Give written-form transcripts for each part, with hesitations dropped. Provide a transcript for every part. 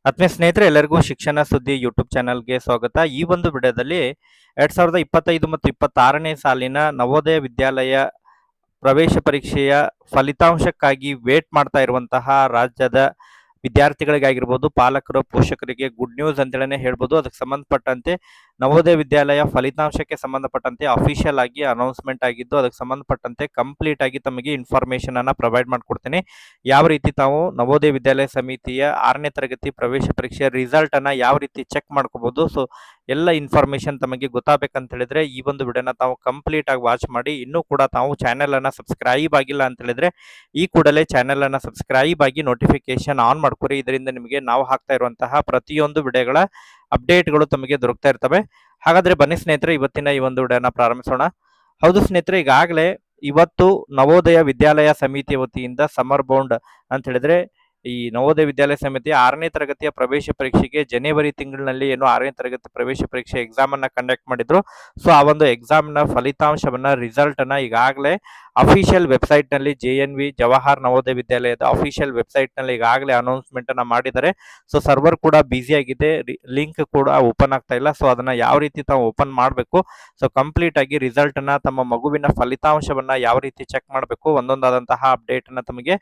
ಆತ್ಮೀಯ ಸ್ನೇಹಿತರೆ, ಎಲ್ಲರಿಗೂ ಶಿಕ್ಷಣ ಸುದ್ದಿ ಯೂಟ್ಯೂಬ್ ಚಾನಲ್ಗೆ ಸ್ವಾಗತ. ಈ ಒಂದು ವಿಡಿಯೋದಲ್ಲಿ 2025 ಮತ್ತು 26ನೇ ಸಾಲಿನ ನವೋದಯ ವಿದ್ಯಾಲಯ ಪ್ರವೇಶ ಪರೀಕ್ಷೆಯ ಫಲಿತಾಂಶಕ್ಕಾಗಿ ವೇಟ್ ಮಾಡ್ತಾ ಇರುವಂತಹ ರಾಜ್ಯದ ವಿದ್ಯಾರ್ಥಿಗಳಿಗಾಗಿರ್ಬೋದು, ಪಾಲಕರು, ಪೋಷಕರಿಗೆ ಗುಡ್ ನ್ಯೂಸ್ ಅಂತೇಳಿ ಹೇಳ್ಬೋದು. ಅದಕ್ಕೆ ಸಂಬಂಧಪಟ್ಟಂತೆ ನವೋದಯ ವಿದ್ಯಾಲಯ ಫಲಿತಾಂಶಕ್ಕೆ ಸಂಬಂಧಪಟ್ಟಂತೆ ಅಫಿಷಿಯಲ್ ಆಗಿ ಅನೌನ್ಸ್ಮೆಂಟ್ ಆಗಿದ್ದು, ಅದಕ್ಕೆ ಸಂಬಂಧಪಟ್ಟಂತೆ ಕಂಪ್ಲೀಟ್ ಆಗಿ ತಮಗೆ ಇನ್ಫಾರ್ಮೇಶನ್ ಅನ್ನ ಪ್ರೊವೈಡ್ ಮಾಡ್ಕೊಡ್ತೀನಿ. ಯಾವ ರೀತಿ ತಾವು ನವೋದಯ ವಿದ್ಯಾಲಯ ಸಮಿತಿಯ 6ನೇ ತರಗತಿ ಪ್ರವೇಶ ಪರೀಕ್ಷೆಯ ರಿಸಲ್ಟ್ ಅನ್ನ ಯಾವ ರೀತಿ ಚೆಕ್ ಮಾಡ್ಕೋಬಹುದು, ಸೊ ಎಲ್ಲ ಇನ್ಫಾರ್ಮೇಶನ್ ತಮಗೆ ಗೊತ್ತಾಗಬೇಕಂತ ಹೇಳಿದ್ರೆ ಈ ಒಂದು ವಿಡಿಯೋನ ತಾವು ಕಂಪ್ಲೀಟ್ ಆಗಿ ವಾಚ್ ಮಾಡಿ. ಇನ್ನೂ ಕೂಡ ತಾವು ಚಾನೆಲ್ ಅನ್ನ ಸಬ್ಸ್ಕ್ರೈಬ್ ಆಗಿಲ್ಲ ಅಂತ ಹೇಳಿದ್ರೆ ಈ ಕೂಡಲೇ ಚಾನೆಲ್ ಅನ್ನ ಸಬ್ಸ್ಕ್ರೈಬ್ ಆಗಿ ನೋಟಿಫಿಕೇಶನ್ ಆನ್ ಮಾಡ್ಕೊರಿ. ಇದರಿಂದ ನಿಮಗೆ ನಾವು ಹಾಕ್ತಾ ಇರುವಂತಹ ಪ್ರತಿಯೊಂದು ವಿಡಿಯೋಗಳ ಅಪ್ಡೇಟ್ಗಳು ತಮಗೆ ದೊರಕ್ತಾ ಇರ್ತವೆ. ಹಾಗಾದ್ರೆ ಬನ್ನಿ ಸ್ನೇಹಿತರೆ, ಇವತ್ತಿನ ಈ ಒಂದು ವಿಡಿಯೋನ ಪ್ರಾರಂಭಿಸೋಣ. ಹೌದು ಸ್ನೇಹಿತರೆ, ಈಗಾಗಲೇ ಇವತ್ತು ನವೋದಯ ವಿದ್ಯಾಲಯ ಸಮಿತಿಯ ವತಿಯಿಂದ ಸಮರ್ ಬೌಂಡ್ ಅಂತ ಹೇಳಿದ್ರೆ ಈ ನವೋದಯ ವಿದ್ಯಾಲಯ ಸಮಿತಿ 6ನೇ ತರಗತಿಯ ಪ್ರವೇಶ ಪರೀಕ್ಷೆಗೆ ಜನವರಿ ತಿಂಗಳಿನಲ್ಲಿ ಏನು 6ನೇ ತರಗತಿ ಪ್ರವೇಶ ಪರೀಕ್ಷೆ ಎಕ್ಸಾಮ್ ಅನ್ನ ಕಂಡಕ್ಟ್ ಮಾಡಿದ್ರು. ಸೊ ಆ ಒಂದು ಎಕ್ಸಾಮ್ ನ ಫಲಿತಾಂಶವನ್ನ, ರಿಸಲ್ಟ್ ಅನ್ನ ಈಗಾಗಲೇ ಅಫಿಷಿಯಲ್ ವೆಬ್ಸೈಟ್ ನಲ್ಲಿ JNV ಜವಾಹರ್ ನವೋದಯ ವಿದ್ಯಾಲಯದ ಅಫಿಷಿಯಲ್ ವೆಬ್ಸೈಟ್ ನಲ್ಲಿ ಈಗಾಗಲೇ ಅನೌನ್ಸ್ಮೆಂಟ್ ಅನ್ನ ಮಾಡಿದ್ದಾರೆ. ಸೊ ಸರ್ವರ್ ಕೂಡ ಬಿಸಿ ಆಗಿದೆ, ಲಿಂಕ್ ಕೂಡ ಓಪನ್ ಆಗ್ತಾ ಇಲ್ಲ. ಸೊ ಅದನ್ನ ಯಾವ ರೀತಿ ತಾವು ಓಪನ್ ಮಾಡಬೇಕು, ಸೊ ಕಂಪ್ಲೀಟ್ ಆಗಿ ರಿಸಲ್ಟ್ ಅನ್ನ, ತಮ್ಮ ಮಗುವಿನ ಫಲಿತಾಂಶವನ್ನ ಯಾವ ರೀತಿ ಚೆಕ್ ಮಾಡಬೇಕು, ಒಂದೊಂದಾದಂತಹ ಅಪ್ಡೇಟ್ ಅನ್ನ ತಮಗೆ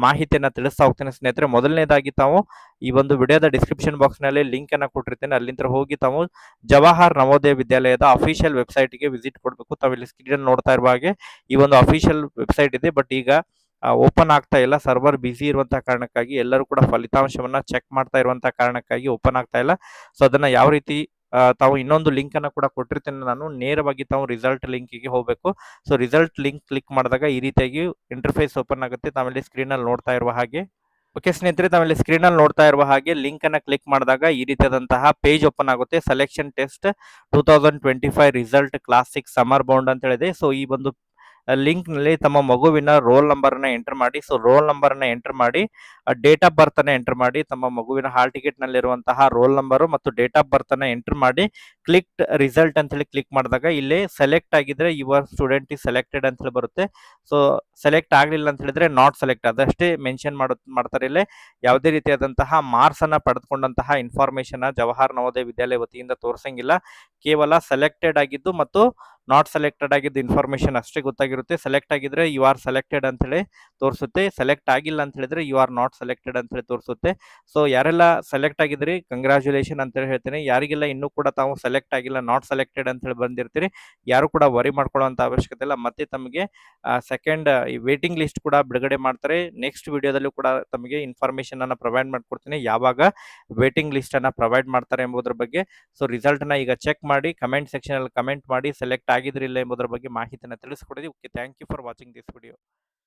ಮಾಹಿತಿಯನ್ನ ತಿಳಿಸ್ತಾ ಹೋಗ್ತೇನೆ ಸ್ನೇಹಿತರೆ. ಮೊದಲನೇದಾಗಿ ತಾವು ಈ ಒಂದು ವಿಡಿಯೋದ ಡಿಸ್ಕ್ರಿಪ್ಷನ್ ಬಾಕ್ಸ್ ನಲ್ಲಿ ಲಿಂಕ್ ಅನ್ನ ಕೊಟ್ಟಿರ್ತೇನೆ, ಅಲ್ಲಿಂದ ಹೋಗಿ ತಾವು ಜವಾಹರ್ ನವೋದಯ ವಿದ್ಯಾಲಯದ ಅಫಿಷಿಯಲ್ ವೆಬ್ಸೈಟ್ ಗೆ ವಿಸಿಟ್ ಕೊಡಬೇಕು. ತಾವು ಇಲ್ಲಿ ಸ್ಕ್ರೀನ್ ನೋಡ್ತಾ ಇರುವ ಹಾಗೆ ಈ ಒಂದು ಅಫಿಷಿಯಲ್ ವೆಬ್ಸೈಟ್ ಇದೆ, ಬಟ್ ಈಗ ಓಪನ್ ಆಗ್ತಾ ಇಲ್ಲ. ಸರ್ವರ್ ಬಿಸಿ ಇರುವಂತಹ ಕಾರಣಕ್ಕಾಗಿ, ಎಲ್ಲರೂ ಕೂಡ ಫಲಿತಾಂಶವನ್ನ ಚೆಕ್ ಮಾಡ್ತಾ ಇರುವಂತಹ ಕಾರಣಕ್ಕಾಗಿ ಓಪನ್ ಆಗ್ತಾ ಇಲ್ಲ. ಸೊ ಅದನ್ನ ಯಾವ ರೀತಿ ತಾವು ಇನ್ನೊಂದು ಲಿಂಕ್ ಅನ್ನ ಕೂಡ ಕೊಟ್ಟಿರ್ತೇನೆ ನಾನು, ನೇರವಾಗಿ ತಾವು ರಿಸಲ್ಟ್ ಲಿಂಕಿಗೆ ಹೋಗಬೇಕು. ಸೊ ರಿಸಲ್ಟ್ ಲಿಂಕ್ ಕ್ಲಿಕ್ ಮಾಡಿದಾಗ ಈ ರೀತಿಯಾಗಿ ಇಂಟರ್ಫೇಸ್ ಓಪನ್ ಆಗುತ್ತೆ. ತಾವಿಲ್ಲಿ ಸ್ಕ್ರೀನ್ ಅಲ್ಲಿ ನೋಡ್ತಾ ಇರುವ ಹಾಗೆ. ಓಕೆ ಸ್ನೇಹಿತರೆ, ತಾವಿಲ್ಲಿ ಸ್ಕ್ರೀನ್ ಅಲ್ಲಿ ನೋಡ್ತಾ ಇರುವ ಹಾಗೆ ಲಿಂಕ್ ಅನ್ನ ಕ್ಲಿಕ್ ಮಾಡಿದಾಗ ಈ ರೀತಿಯಾದಂತಹ ಪೇಜ್ ಓಪನ್ ಆಗುತ್ತೆ. Selection test 2025 result classic summer bound ಅಂತ ಹೇಳಿದೆ. ಸೊ ಈ ಒಂದು ಲಿಂಕ್ ನಲ್ಲಿ ತಮ್ಮ ಮಗುವಿನ ರೋಲ್ ನಂಬರ್ ಅನ್ನ ಎಂಟರ್ ಮಾಡಿ. ಸೊ ರೋಲ್ ನಂಬರ್ ಅನ್ನ ಎಂಟರ್ ಮಾಡಿ, ಡೇಟ್ ಆಫ್ ಬರ್ತ್ ಅನ್ನ ಎಂಟರ್ ಮಾಡಿ, ತಮ್ಮ ಮಗುವಿನ ಹಾಲ್ ಟಿಕೆಟ್ ನಲ್ಲಿರುವಂತಹ ರೋಲ್ ನಂಬರ್ ಮತ್ತು ಡೇಟ್ ಆಫ್ ಬರ್ತ್ ಅನ್ನ ಎಂಟರ್ ಮಾಡಿ, ಕ್ಲಿಕ್ ರಿಸಲ್ಟ್ ಅಂತ ಹೇಳಿ ಕ್ಲಿಕ್ ಮಾಡಿದಾಗ ಇಲ್ಲಿ ಸೆಲೆಕ್ಟ್ ಆಗಿದ್ರೆ ಯುವರ್ ಸ್ಟೂಡೆಂಟ್ ಇಸ್ ಸೆಲೆಕ್ಟೆಡ್ ಅಂತ ಹೇಳಿ ಬರುತ್ತೆ. ಸೊ ಸೆಲೆಕ್ಟ್ ಆಗ್ಲಿಲ್ಲ ಅಂತ ಹೇಳಿದ್ರೆ ನಾಟ್ ಸೆಲೆಕ್ಟ್, ಅದಷ್ಟೇ ಮೆನ್ಷನ್ ಮಾಡ್ತಾರೆ. ಇಲ್ಲಿ ಯಾವುದೇ ರೀತಿಯಾದಂತಹ ಮಾರ್ಕ್ಸ್ ಅನ್ನ ಪಡೆದುಕೊಂಡಂತಹ ಇನ್ಫಾರ್ಮೇಶನ್ ಜವಾಹರ್ ನವೋದಯ ವಿದ್ಯಾಲಯ ವತಿಯಿಂದ ತೋರಿಸಂಗಿಲ್ಲ. ಕೇವಲ ಸೆಲೆಕ್ಟೆಡ್ ಆಗಿದ್ದು ಮತ್ತು ನಾಟ್ ಸೆಲೆಕ್ಟೆಡ್ ಆಗಿದ್ದು ಇನ್ಫಾರ್ಮೇಶನ್ ಅಷ್ಟೇ ಗೊತ್ತಾಗಿರುತ್ತೆ. ಸೆಲೆಕ್ಟ್ ಆಗಿದ್ರೆ ಯು ಆರ್ ಸೆಲೆಕ್ಟೆಡ್ ಅಂತ ಹೇಳಿ ತೋರಿಸುತ್ತೆ, ಸೆಲೆಕ್ಟ್ ಆಗಿಲ್ಲ ಅಂತ ಹೇಳಿದ್ರೆ ಯು ಆರ್ ನಾಟ್ ಸೆಲೆಕ್ಟೆಡ್ ಅಂತ ಹೇಳಿ ತೋರಿಸುತ್ತೆ. ಸೊ ಯಾರೆಲ್ಲ ಸೆಲೆಕ್ಟ್ ಆಗಿದ್ರಿ ಕಂಗ್ರಾಚುಲೇಷನ್ ಅಂತ ಹೇಳಿ ಹೇಳ್ತೀನಿ. ಯಾರಿಗೆಲ್ಲ ಇನ್ನೂ ಕೂಡ ತಾವು ಸೆಲೆಕ್ಟ್ ಆಗಿಲ್ಲ, ನಾಟ್ ಸೆಲೆಕ್ಟೆಡ್ ಅಂತ ಹೇಳಿ ಬಂದಿರ್ತೀರಿ, ಯಾರು ಕೂಡ ವರಿ ಮಾಡ್ಕೊಳ್ಳುವಂತ ಅವಶ್ಯಕತೆ ಇಲ್ಲ. ಮತ್ತೆ ತಮಗೆ ಸೆಕೆಂಡ್ ವೇಟಿಂಗ್ ಲಿಸ್ಟ್ ಕೂಡ ಬಿಡುಗಡೆ ಮಾಡ್ತಾರೆ. ನೆಕ್ಸ್ಟ್ ವಿಡಿಯೋದಲ್ಲೂ ಕೂಡ ತಮಗೆ ಇನ್ಫಾರ್ಮೇಶನ್ ಅನ್ನ ಪ್ರೊವೈಡ್ ಮಾಡ್ಕೊಡ್ತೀನಿ, ಯಾವಾಗ ವೇಟಿಂಗ್ ಲಿಸ್ಟ್ ಅನ್ನ ಪ್ರೊವೈಡ್ ಮಾಡ್ತಾರೆ ಎಂಬುದರ ಬಗ್ಗೆ. ಸೊ ರಿಸಲ್ಟ್ ನ ಈಗ ಚೆಕ್ ಮಾಡಿ ಕಮೆಂಟ್ ಸೆಕ್ಷನ್ ಅಲ್ಲಿ ಕಮೆಂಟ್ ಮಾಡಿ, ಸೆಲೆಕ್ಟ್ ಆಗಿದ್ರಿಲ್ಲ ಎಂಬುದರ ಬಗ್ಗೆ ಮಾಹಿತಿಯನ್ನು ತಿಳಿಸ್ಕೊಡಿದ್ವಿ. Okay, thank you for watching this video.